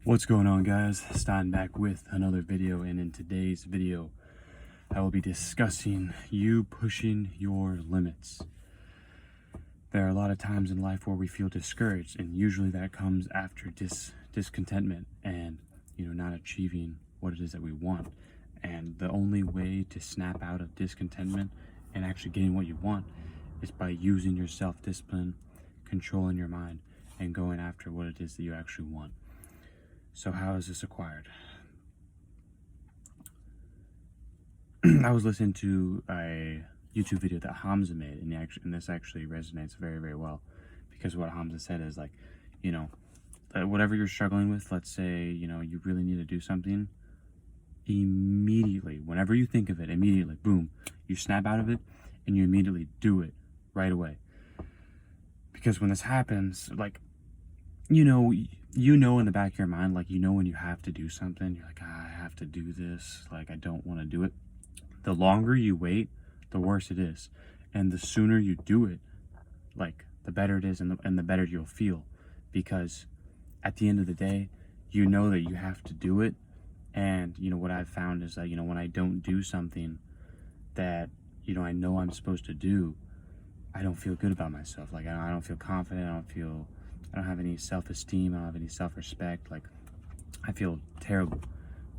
What's going on, guys? Stein back with another video, and in today's video I will be discussing you pushing your limits. There are a lot of times in life where we feel discouraged, and usually that comes after discontentment and not achieving what it is that we want. And the only way to snap out of discontentment and actually getting what you want is by using your self-discipline, controlling your mind, and going after what it is that you actually want. So how is this acquired? I was listening to a YouTube video that Hamza made, and this actually resonates very, very well, because what Hamza said is like, whatever you're struggling with, let's say, you really need to do something, immediately, whenever you think of it, immediately, boom, you snap out of it and you immediately do it right away. Because when this happens, like, in the back of your mind, like, when you have to do something, you're like, I have to do this, like, I don't want to do it. The longer you wait, the worse it is. And the sooner you do it, like, the better it is, and the better you'll feel. Because at the end of the day, you know that you have to do it. And, what I've found is that, when I don't do something that, I know I'm supposed to do, I don't feel good about myself. Like, I don't feel confident. I don't have any self-esteem. I don't have any self-respect. Like, I feel terrible.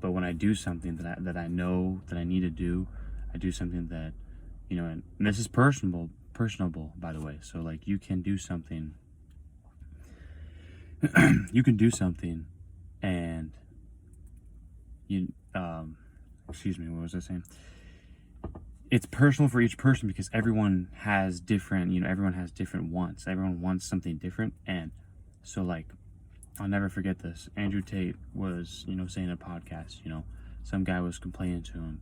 But when I do something that I know that I need to do, I do something that, and this is personable, by the way. So, like, you can do something. You can do something, and excuse me, what was I saying? It's personal for each person, because everyone has different wants. Everyone wants something different. And so, like, I'll never forget this. Andrew Tate was, saying in a podcast, some guy was complaining to him,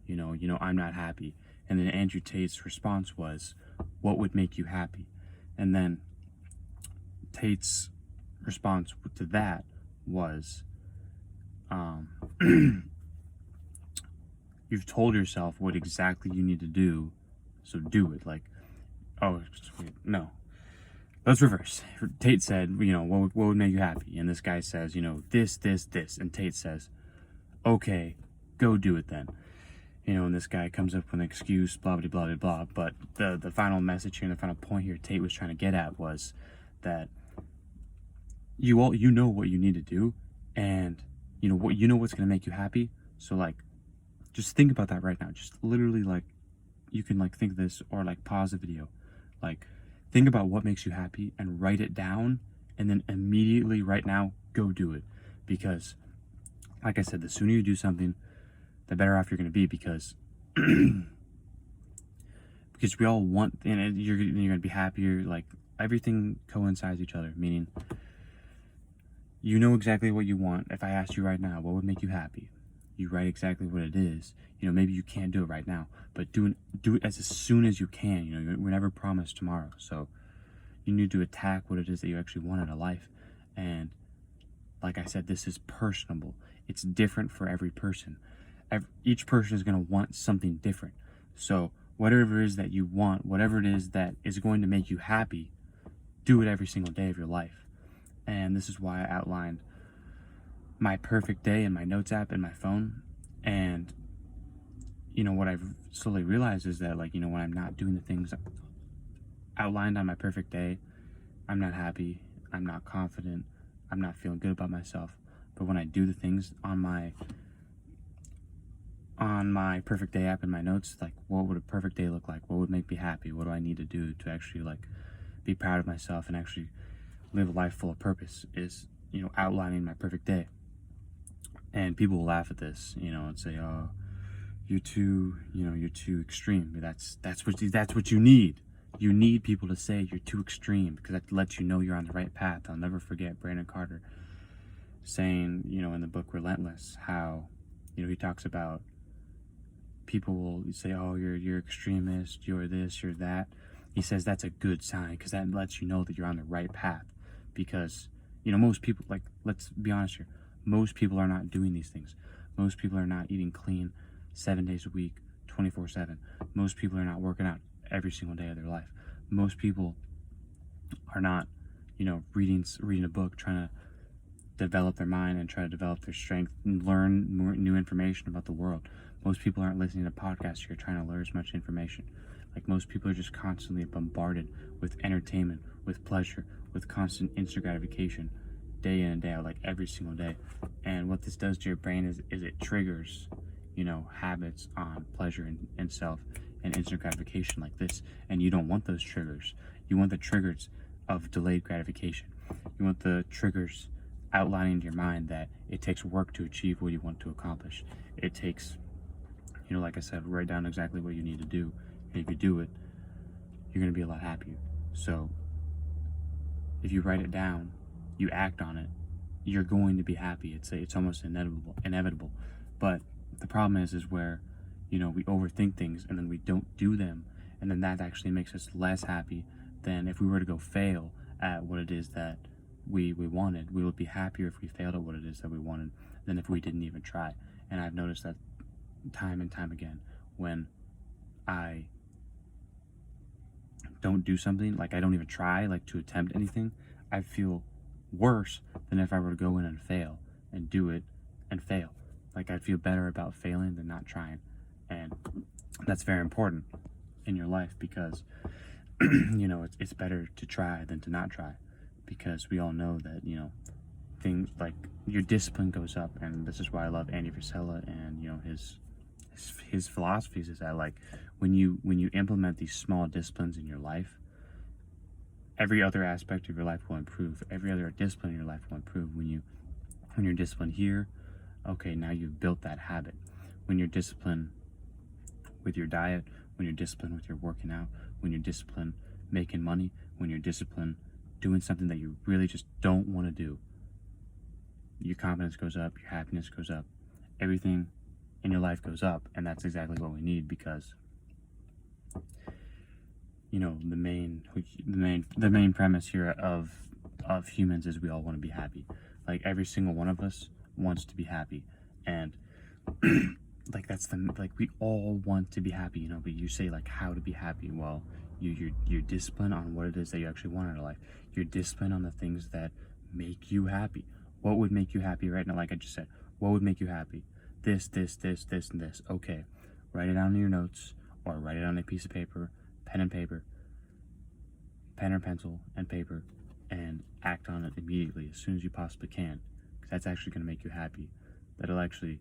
I'm not happy. And then Andrew Tate's response was, what would make you happy? And then Tate's response to that was, you've told yourself what exactly you need to do, so do it. Like, oh, no. Let's reverse. Tate said, what would make you happy? And this guy says, this. And Tate says, okay, go do it then. And this guy comes up with an excuse, blah, blah, blah, blah, blah. But the final message here, and the final point here Tate was trying to get at was that you know what you need to do, and what's going to make you happy. So, like, just think about that right now. Just literally, like, you can, like, think of this, or, like, pause the video. Like, think about what makes you happy and write it down, and then immediately, right now, go do it. Because, like I said, the sooner you do something, the better off you're going to be, because because we all want, and you're going to be happier. Like, everything coincides each other, meaning you know exactly what you want. If I asked you right now, what would make you happy? You write exactly what it is. Maybe you can't do it right now, but do it as soon as you can. We're never promised tomorrow. So you need to attack what it is that you actually want out of life. And like I said, this is personable. It's different for every person. Each person is going to want something different. So whatever it is that you want, whatever it is that is going to make you happy, do it every single day of your life. And this is why I outlined my perfect day in my notes app in my phone. And what I've slowly realized is that, like, when I'm not doing the things outlined on my perfect day, I'm not happy, I'm not confident, I'm not feeling good about myself. But when I do the things on my perfect day app in my notes, like, what would a perfect day look like? What would make me happy? What do I need to do to actually, like, be proud of myself and actually live a life full of purpose? Is outlining my perfect day. And people will laugh at this, and say, "Oh, you're too extreme." That's what you need. You need people to say you're too extreme, because that lets you know you're on the right path. I'll never forget Brandon Carter saying, in the book Relentless, how, he talks about people will say, "Oh, you're extremist, you're this, you're that." He says that's a good sign, because that lets you know that you're on the right path. Because, most people, like, let's be honest here, most people are not doing these things. Most people are not eating clean 7 days a week, 24/7. Most people are not working out every single day of their life. Most people are not, reading a book, trying to develop their mind and try to develop their strength and learn more new information about the world. Most people aren't listening to podcasts here trying to learn as much information. Like, most people are just constantly bombarded with entertainment, with pleasure, with constant instant gratification, day in and day out, like every single day. And what this does to your brain is it triggers, habits on pleasure and self and instant gratification like this. And you don't want those triggers. You want the triggers of delayed gratification. You want the triggers outlining to your mind that it takes work to achieve what you want to accomplish. It takes, like I said, write down exactly what you need to do. And if you do it, you're going to be a lot happier. So if you write it down, you act on it, you're going to be happy. It's almost inevitable. But the problem is where, we overthink things and then we don't do them. And then that actually makes us less happy than if we were to go fail at what it is that we wanted. We would be happier if we failed at what it is that we wanted than if we didn't even try. And I've noticed that time and time again. When I don't do something, like I don't even try, like to attempt anything, I feel worse than if I were to go in and fail and do it and fail. Like, I feel better about failing than not trying. And that's very important in your life because it's better to try than to not try, because we all know that things like your discipline goes up. And this is why I love Andy Frisella and his philosophies is that, like, when you implement these small disciplines in your life, every other aspect of your life will improve. Every other discipline in your life will improve. When you're disciplined here, okay, now you've built that habit. When you're disciplined with your diet, when you're disciplined with your working out, when you're disciplined making money, when you're disciplined doing something that you really just don't want to do, your confidence goes up, your happiness goes up, everything in your life goes up. And that's exactly what we need, because the main premise here of humans is we all want to be happy. Like, every single one of us wants to be happy. And like, we all want to be happy, but you say, like, how to be happy. Well, you're disciplined on what it is that you actually want out of life. You're disciplined on the things that make you happy. What would make you happy right now? Like I just said, what would make you happy? This, and this. Okay, write it down in your notes, or write it on a piece of paper, pen or pencil and paper, and act on it immediately as soon as you possibly can, because that's actually going to make you happy. That'll actually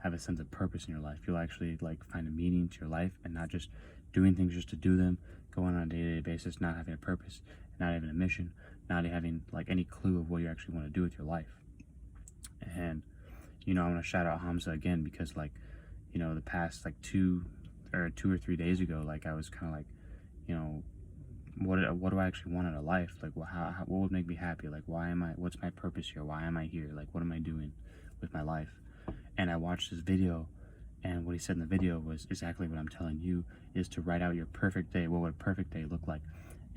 have a sense of purpose in your life. You'll actually, like, find a meaning to your life, and not just doing things just to do them, going on a day-to-day basis, not having a purpose, not having a mission, not having, like, any clue of what you actually want to do with your life. And I want to shout out Hamza again, because, like, the past, like, 2 or 3 days ago, like, I was kind of like, what do I actually want out of life? Like, what would make me happy? Like, what's my purpose here? Why am I here? Like, what am I doing with my life? And I watched this video, and what he said in the video was exactly what I'm telling you, is to write out your perfect day. What would a perfect day look like?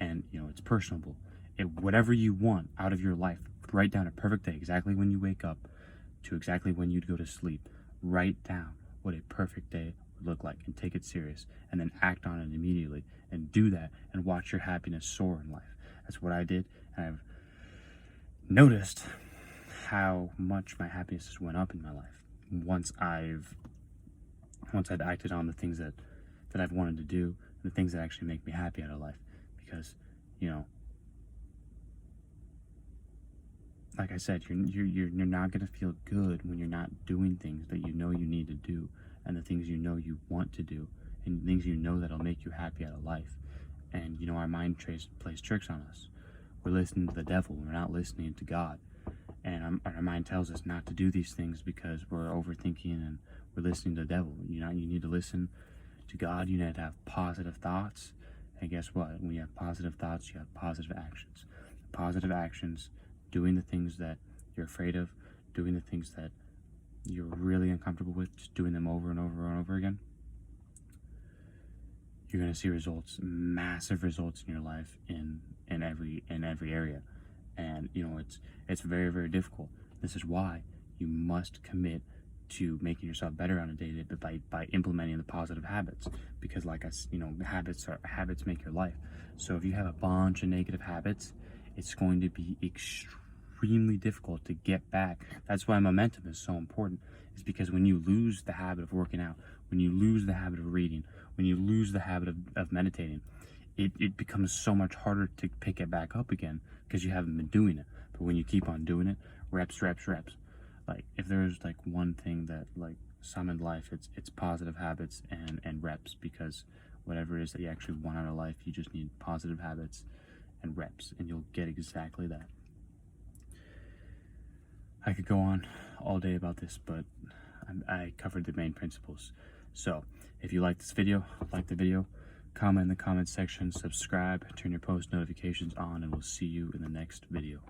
And, it's personable. Whatever you want out of your life, write down a perfect day, exactly when you wake up to exactly when you'd go to sleep. Write down what a perfect day would look like and take it serious, and then act on it immediately, and do that, and watch your happiness soar in life. That's what I did, and I've noticed how much my happiness has went up in my life once I've acted on the things that I've wanted to do, the things that actually make me happy out of life. Because like I said, you're not gonna feel good when you're not doing things that you need to do, and the things you want to do, and things that'll make you happy out of life. And our mind plays tricks on us. We're listening to the devil. We're not listening to God. And our mind tells us not to do these things because we're overthinking and we're listening to the devil. You need to listen to God. You need to have positive thoughts. And guess what? When you have positive thoughts, you have positive actions. Positive actions, doing the things that you're afraid of, doing the things that you're really uncomfortable with, just doing them over and over and over again. You're going to see results, massive results in your life in every area. And it's very, very difficult. This is why you must commit to making yourself better on a day to day by implementing the positive habits, because, like habits make your life. So if you have a bunch of negative habits, it's going to be extremely difficult to get back. That's why momentum is so important, is because when you lose the habit of working out, when you lose the habit of reading, when you lose the habit of meditating, it becomes so much harder to pick it back up again because you haven't been doing it. But when you keep on doing it, reps, like if there's like one thing that like sum in life, it's positive habits and reps, because whatever it is that you actually want out of life, you just need positive habits and reps, and you'll get exactly that. I could go on all day about this, but I covered the main principles. So if you like this video, like the video, comment in the comment section, subscribe, turn your post notifications on, and we'll see you in the next video.